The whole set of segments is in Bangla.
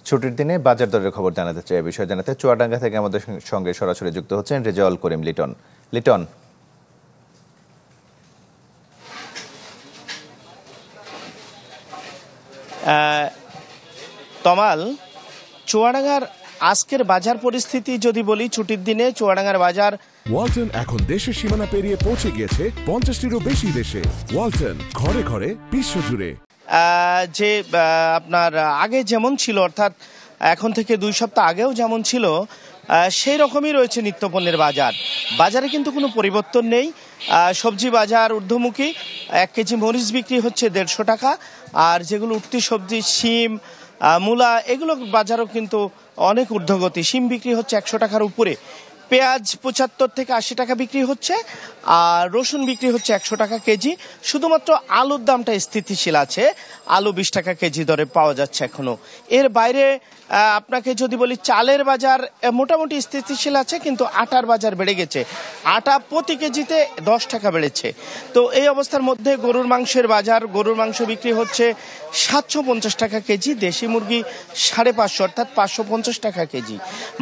ছুটির দিনে বাজার দরের খবর জানাতে চাই। বিষয় জানাতে চুয়াডাঙ্গা থেকে আমাদের সঙ্গে সরাসরি যুক্ত হচ্ছেন রেজাউল করিম লিটন। লিটন, তমাল, চুয়াডাঙ্গার আজকের বাজার পরিস্থিতি যদি বলি, ছুটির দিনে চুয়াডাঙ্গার বাজার ওয়ালটন এখন দেশের সীমানা পেরিয়ে পৌঁছে গিয়েছে 50টিরও বেশি দেশে। ওয়ালটন, ঘরে ঘরে বিশ্বজুড়ে। যে আপনার আগে যেমন ছিল, অর্থাৎ এখন থেকে 2 সপ্তাহ আগেও যেমন ছিল, সেই রকমই রয়েছে নিত্যপণ্যের বাজার। বাজারে কিন্তু কোনো পরিবর্তন নেই। সবজি বাজার ঊর্ধ্বমুখী। 1 কেজি মরিচ বিক্রি হচ্ছে 150 টাকা, আর যেগুলো উঠতি সবজি, শিম, মূলা, এগুলো বাজারও কিন্তু অনেক ঊর্ধ্বগতি। শিম বিক্রি হচ্ছে 100 টাকার উপরে, পেঁয়াজ 75 থেকে 80 টাকা বিক্রি হচ্ছে, আর রসুন বিক্রি হচ্ছে 100 টাকা কেজি। শুধুমাত্র আলুর দামটা স্থিতিশীল আছে, আলু 20 টাকা কেজি দরে পাওয়া যাচ্ছে এখনো। এর বাইরে আপনাকে যদি বলি, চালের বাজার মোটামুটি স্থিতিশীল আছে, কিন্তু আটার বাজার বেড়ে গেছে। আটা প্রতি কেজিতে 10 টাকা বেড়েছে। তো এই অবস্থার মধ্যে গরুর মাংসের বাজার, গরুর মাংস বিক্রি হচ্ছে 750 টাকা কেজি, দেশি মুরগি 550, অর্থাৎ 550 টাকা কেজি।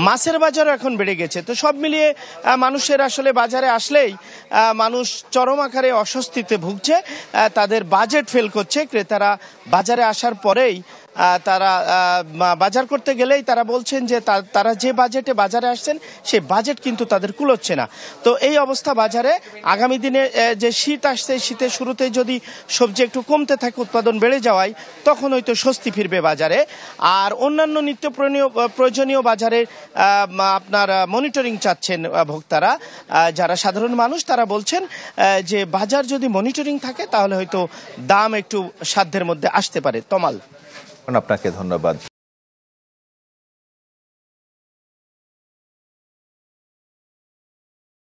মাছের বাজারও এখন বেড়ে গেছে। তো সব মিলিয়ে মানুষের আসলে বাজারে আসলেই মানুষ চরম আকারে অস্বস্তিতে ভুগছে, তাদের বাজেট ফেল করছে। ক্রেতারা বাজারে আসার পরেই তারা বাজার করতে গেলেই তারা বলছেন যে তারা যে বাজেটে বাজারে আসছেন সেই বাজেট কিন্তু তাদের কুলোচ্ছে না। তো এই অবস্থা বাজারে। আগামী দিনে যে শীত আসছে, শীতের শুরুতে যদি সবজি একটু কমতে থাকে, উৎপাদন বেড়ে যাওয়ায়, তখন হয়তো স্বস্তি ফিরবে বাজারে। আর অন্যান্য নিত্য প্রয়োজনীয় বাজারে আপনার মনিটরিং চাচ্ছেন ভোক্তারা, যারা সাধারণ মানুষ, তারা বলছেন যে বাজার যদি মনিটরিং থাকে তাহলে হয়তো দাম একটু সাধ্যের মধ্যে আসতে পারে। তমাল, আপনাকে ধন্যবাদ।